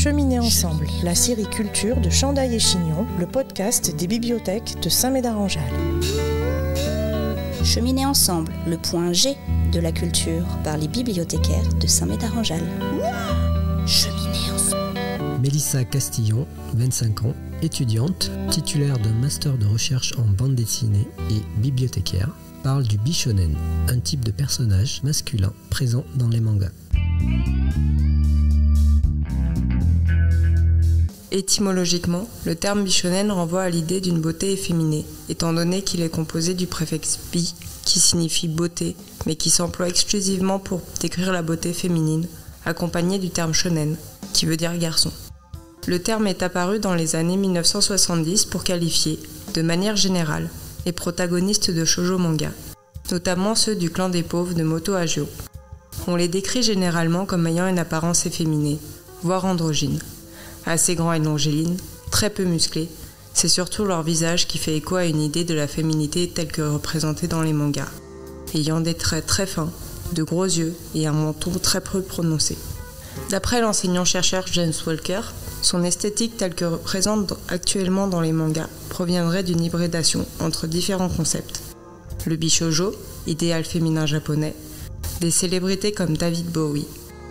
Cheminer ensemble, la série culture de Chandail et Chignon, le podcast des bibliothèques de Saint-Médard-en-Jalles. Cheminer ensemble, le point G de la culture par les bibliothécaires de Saint-Médard-en-Jalles. Cheminer ensemble. Mélissa Castillon, 25 ans, étudiante, titulaire d'un master de recherche en bande dessinée et bibliothécaire, parle du bishonen, un type de personnage masculin présent dans les mangas. Étymologiquement, le terme bishonen renvoie à l'idée d'une beauté efféminée, étant donné qu'il est composé du préfixe bi, qui signifie beauté, mais qui s'emploie exclusivement pour décrire la beauté féminine, accompagné du terme shonen, qui veut dire garçon. Le terme est apparu dans les années 1970 pour qualifier, de manière générale, les protagonistes de shoujo manga, notamment ceux du clan des pauvres de Moto Hagio. On les décrit généralement comme ayant une apparence efféminée, voire androgyne. Assez grands et longilines, très peu musclés, c'est surtout leur visage qui fait écho à une idée de la féminité telle que représentée dans les mangas, ayant des traits très fins, de gros yeux et un menton très peu prononcé. D'après l'enseignant-chercheur James Walker, son esthétique telle que présente actuellement dans les mangas proviendrait d'une hybridation entre différents concepts. Le bishoujo, idéal féminin japonais, des célébrités comme David Bowie,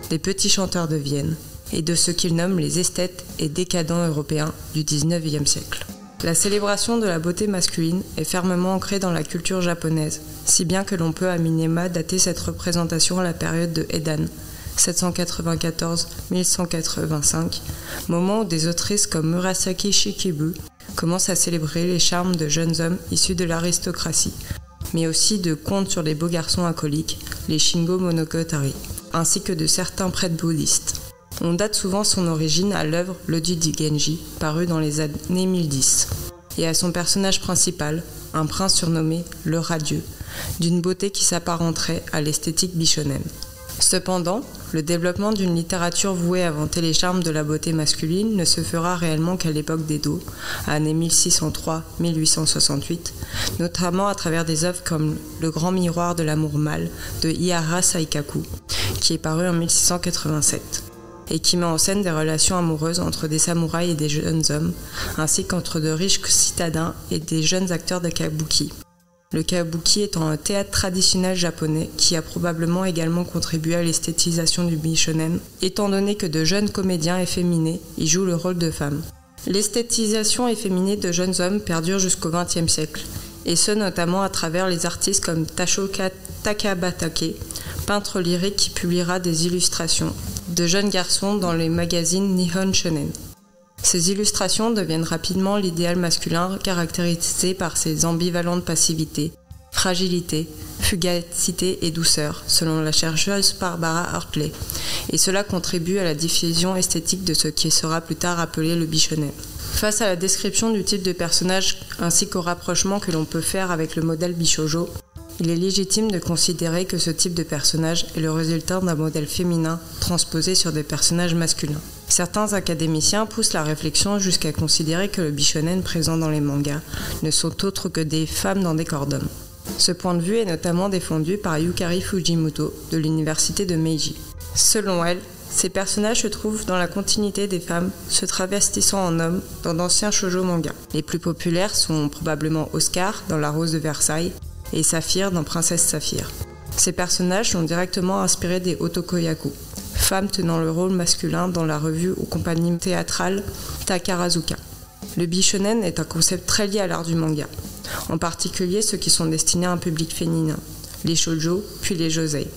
des petits chanteurs de Vienne, et de ce qu'il nomme les esthètes et décadents européens du XIXe siècle. La célébration de la beauté masculine est fermement ancrée dans la culture japonaise, si bien que l'on peut à minima dater cette représentation à la période de Edan, 794-1185, moment où des autrices comme Murasaki Shikibu commencent à célébrer les charmes de jeunes hommes issus de l'aristocratie, mais aussi de contes sur les beaux garçons alcooliques, les Shingo Monogatari, ainsi que de certains prêtres bouddhistes. On date souvent son origine à l'œuvre L'Odieux du Genji, paru dans les années 1010, et à son personnage principal, un prince surnommé le Radieux, d'une beauté qui s'apparenterait à l'esthétique bishonen. Cependant, le développement d'une littérature vouée à vanter les charmes de la beauté masculine ne se fera réellement qu'à l'époque d'Edo, années 1603-1868, notamment à travers des œuvres comme Le Grand Miroir de l'amour mâle de Ihara Saikaku, qui est paru en 1687. Et qui met en scène des relations amoureuses entre des samouraïs et des jeunes hommes, ainsi qu'entre de riches citadins et des jeunes acteurs de kabuki. Le kabuki étant un théâtre traditionnel japonais qui a probablement également contribué à l'esthétisation du bishonen, étant donné que de jeunes comédiens efféminés y jouent le rôle de femmes. L'esthétisation efféminée de jeunes hommes perdure jusqu'au XXe siècle, et ce notamment à travers les artistes comme Tashoka Takabatake, peintre lyrique qui publiera des illustrations de jeunes garçons dans les magazines Nihon Shonen. Ces illustrations deviennent rapidement l'idéal masculin caractérisé par ses ambivalentes passivité, fragilité, fugacité et douceur, selon la chercheuse Barbara Hartley, et cela contribue à la diffusion esthétique de ce qui sera plus tard appelé le bishonen. Face à la description du type de personnage ainsi qu'au rapprochement que l'on peut faire avec le modèle bishoujo, il est légitime de considérer que ce type de personnage est le résultat d'un modèle féminin transposé sur des personnages masculins. Certains académiciens poussent la réflexion jusqu'à considérer que le bishonen présent dans les mangas ne sont autres que des femmes dans des corps d'hommes. Ce point de vue est notamment défendu par Yukari Fujimoto de l'université de Meiji. Selon elle, ces personnages se trouvent dans la continuité des femmes se travestissant en hommes dans d'anciens shoujo mangas. Les plus populaires sont probablement Oscar dans La Rose de Versailles et Saphir dans Princesse Saphir. Ces personnages sont directement inspirés des otokoyaku, femmes tenant le rôle masculin dans la revue ou compagnie théâtrale Takarazuka. Le bishonen est un concept très lié à l'art du manga, en particulier ceux qui sont destinés à un public féminin, les shoujo puis les josei.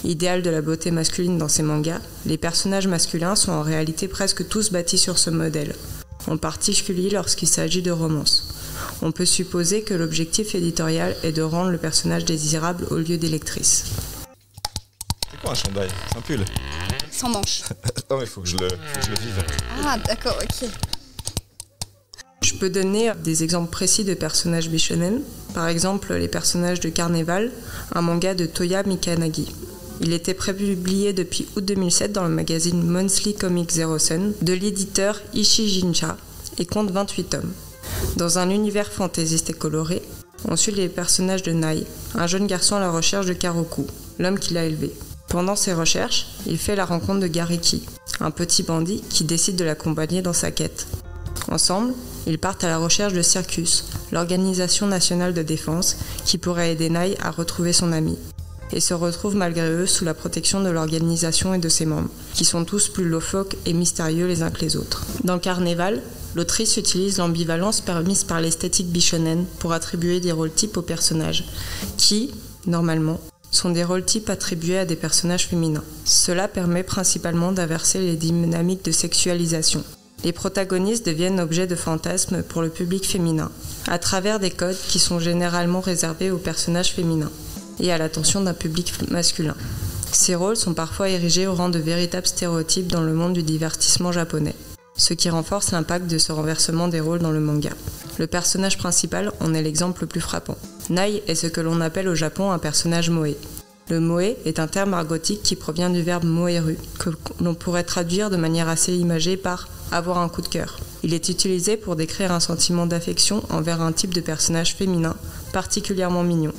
Idéal de la beauté masculine dans ces mangas, les personnages masculins sont en réalité presque tous bâtis sur ce modèle, en particulier lorsqu'il s'agit de romances. On peut supposer que l'objectif éditorial est de rendre le personnage désirable au lieu des lectrices. C'est quoi un chandail? C'est un pull? Sans manches. Non mais faut que je le vive. Ah d'accord, ok. Je peux donner des exemples précis de personnages bishonen. Par exemple, les personnages de Carnival, un manga de Toya Mikanagi. Il était prépublié depuis août 2007 dans le magazine Monthly Comic Zero Sun de l'éditeur Ishijincha et compte 28 tomes. Dans un univers fantaisiste et coloré, on suit les personnages de Nai, un jeune garçon à la recherche de Karoku, l'homme qui l'a élevé. Pendant ses recherches, il fait la rencontre de Gariki, un petit bandit qui décide de l'accompagner dans sa quête. Ensemble, ils partent à la recherche de Circus, l'organisation nationale de défense qui pourrait aider Nai à retrouver son ami, et se retrouvent malgré eux sous la protection de l'organisation et de ses membres, qui sont tous plus loufoques et mystérieux les uns que les autres. Dans Carnéval, l'autrice utilise l'ambivalence permise par l'esthétique bishonen pour attribuer des rôles types aux personnages, qui, normalement, sont des rôles types attribués à des personnages féminins. Cela permet principalement d'inverser les dynamiques de sexualisation. Les protagonistes deviennent objets de fantasmes pour le public féminin, à travers des codes qui sont généralement réservés aux personnages féminins et à l'attention d'un public masculin. Ces rôles sont parfois érigés au rang de véritables stéréotypes dans le monde du divertissement japonais, ce qui renforce l'impact de ce renversement des rôles dans le manga. Le personnage principal en est l'exemple le plus frappant. Nai est ce que l'on appelle au Japon un personnage moe. Le moe est un terme argotique qui provient du verbe moeru, que l'on pourrait traduire de manière assez imagée par « avoir un coup de cœur ». Il est utilisé pour décrire un sentiment d'affection envers un type de personnage féminin particulièrement mignon,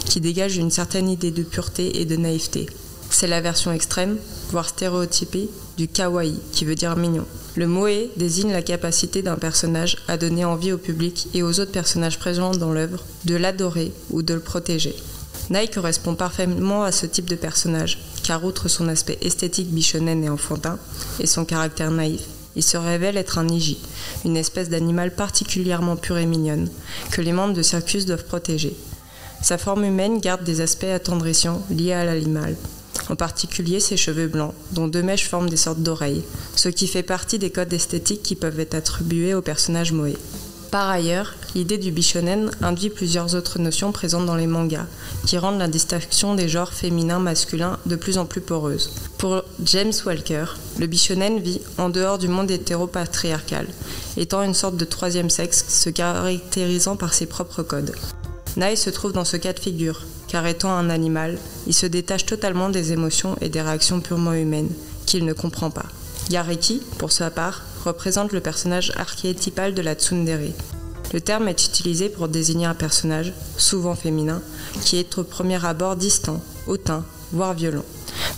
qui dégage une certaine idée de pureté et de naïveté. C'est la version extrême, voire stéréotypée, du kawaii, qui veut dire mignon. Le moe désigne la capacité d'un personnage à donner envie au public et aux autres personnages présents dans l'œuvre de l'adorer ou de le protéger. Nai correspond parfaitement à ce type de personnage, car outre son aspect esthétique bishonen et enfantin, et son caractère naïf, il se révèle être un Niji, une espèce d'animal particulièrement pure et mignonne, que les membres de Circus doivent protéger. Sa forme humaine garde des aspects attendrissants liés à l'animal, en particulier ses cheveux blancs, dont 2 mèches forment des sortes d'oreilles, ce qui fait partie des codes esthétiques qui peuvent être attribués au personnage moe. Par ailleurs, l'idée du bishonen induit plusieurs autres notions présentes dans les mangas, qui rendent la distinction des genres féminin-masculin de plus en plus poreuse. Pour James Walker, le bishonen vit en dehors du monde hétéropatriarcal, étant une sorte de troisième sexe se caractérisant par ses propres codes. Nai se trouve dans ce cas de figure, car étant un animal, il se détache totalement des émotions et des réactions purement humaines, qu'il ne comprend pas. Gariki, pour sa part, représente le personnage archétypal de la tsundere. Le terme est utilisé pour désigner un personnage, souvent féminin, qui est au premier abord distant, hautain, voire violent,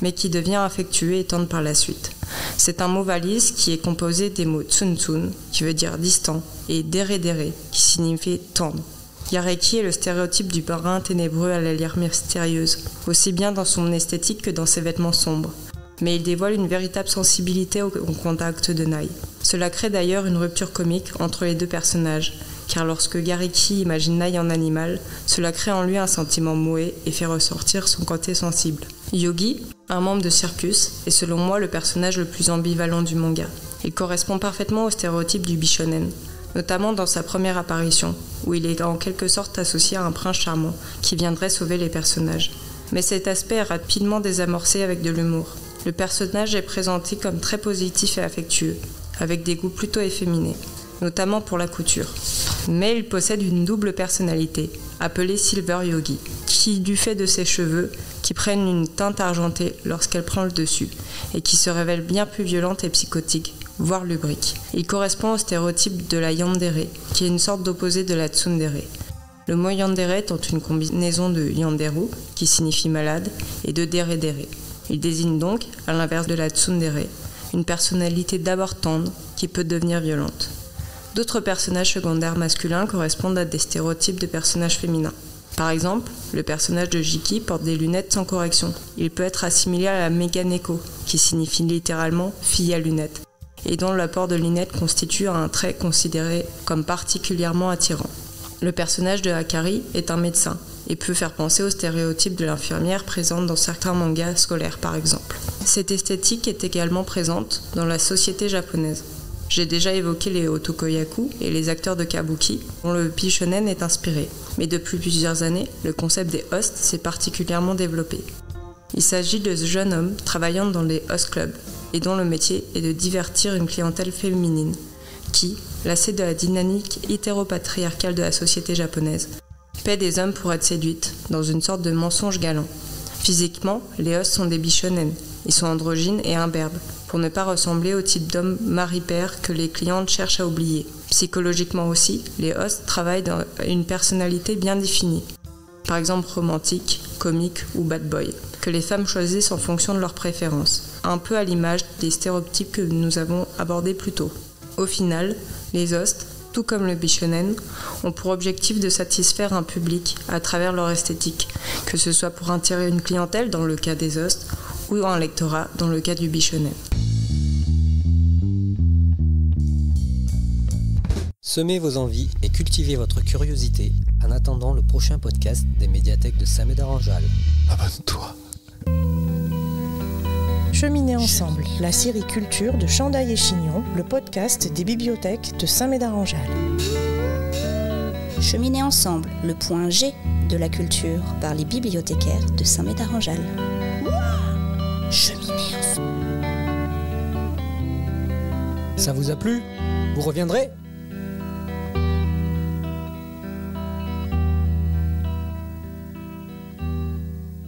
mais qui devient affectueux et tendre par la suite. C'est un mot valise qui est composé des mots tsun-tsun, qui veut dire distant, et dere-dere, qui signifie tendre. Gariki est le stéréotype du parrain ténébreux à l'allure mystérieuse, aussi bien dans son esthétique que dans ses vêtements sombres. Mais il dévoile une véritable sensibilité au contact de Nai. Cela crée d'ailleurs une rupture comique entre les deux personnages, car lorsque Gariki imagine Nai en animal, cela crée en lui un sentiment moe et fait ressortir son côté sensible. Yogi, un membre de Circus, est selon moi le personnage le plus ambivalent du manga. Il correspond parfaitement au stéréotype du bishonen, notamment dans sa première apparition, où il est en quelque sorte associé à un prince charmant qui viendrait sauver les personnages. Mais cet aspect est rapidement désamorcé avec de l'humour. Le personnage est présenté comme très positif et affectueux, avec des goûts plutôt efféminés, notamment pour la couture. Mais il possède une double personnalité, appelée Silver Yogi, qui, du fait de ses cheveux, qui prennent une teinte argentée lorsqu'elle prend le dessus, et qui se révèle bien plus violente et psychotique, voire lubrique. Il correspond au stéréotype de la yandere, qui est une sorte d'opposé de la tsundere. Le mot yandere étant une combinaison de yanderu, qui signifie malade, et de dere-dere. Il désigne donc, à l'inverse de la tsundere, une personnalité d'abord tendre qui peut devenir violente. D'autres personnages secondaires masculins correspondent à des stéréotypes de personnages féminins. Par exemple, le personnage de Jiki porte des lunettes sans correction. Il peut être assimilé à la Meganeko, qui signifie littéralement « fille à lunettes », et dont l'apport de lunettes constitue un trait considéré comme particulièrement attirant. Le personnage de Akari est un médecin, et peut faire penser au stéréotype de l'infirmière présente dans certains mangas scolaires par exemple. Cette esthétique est également présente dans la société japonaise. J'ai déjà évoqué les otokoyaku et les acteurs de kabuki dont le bishonen est inspiré, mais depuis plusieurs années, le concept des hosts s'est particulièrement développé. Il s'agit de jeunes hommes travaillant dans les host clubs et dont le métier est de divertir une clientèle féminine qui, lassée de la dynamique hétéropatriarcale de la société japonaise, paie des hommes pour être séduites, dans une sorte de mensonge galant. Physiquement, les hosts sont des bishonen. Ils sont androgynes et imberbes, pour ne pas ressembler au type d'homme mari-père que les clientes cherchent à oublier. Psychologiquement aussi, les hosts travaillent dans une personnalité bien définie. Par exemple romantique, comique ou bad boy. que les femmes choisissent en fonction de leurs préférences, un peu à l'image des stéréotypes que nous avons abordés plus tôt. Au final, les hostes, tout comme le bishonen, ont pour objectif de satisfaire un public à travers leur esthétique, que ce soit pour attirer une clientèle dans le cas des hostes ou un lectorat dans le cas du bishonen. Semez vos envies et cultivez votre curiosité en attendant le prochain podcast des médiathèques de Saint-Médard-en-Jalles. Abonne-toi. Cheminer ensemble, la série culture de Chandaille et Chignon, le podcast des bibliothèques de Saint-Médard-en-Jalles. Cheminer ensemble, le point G de la culture par les bibliothécaires de Saint-Médard-en-Jalles. Cheminer ensemble. Ça vous a plu ? Vous reviendrez ?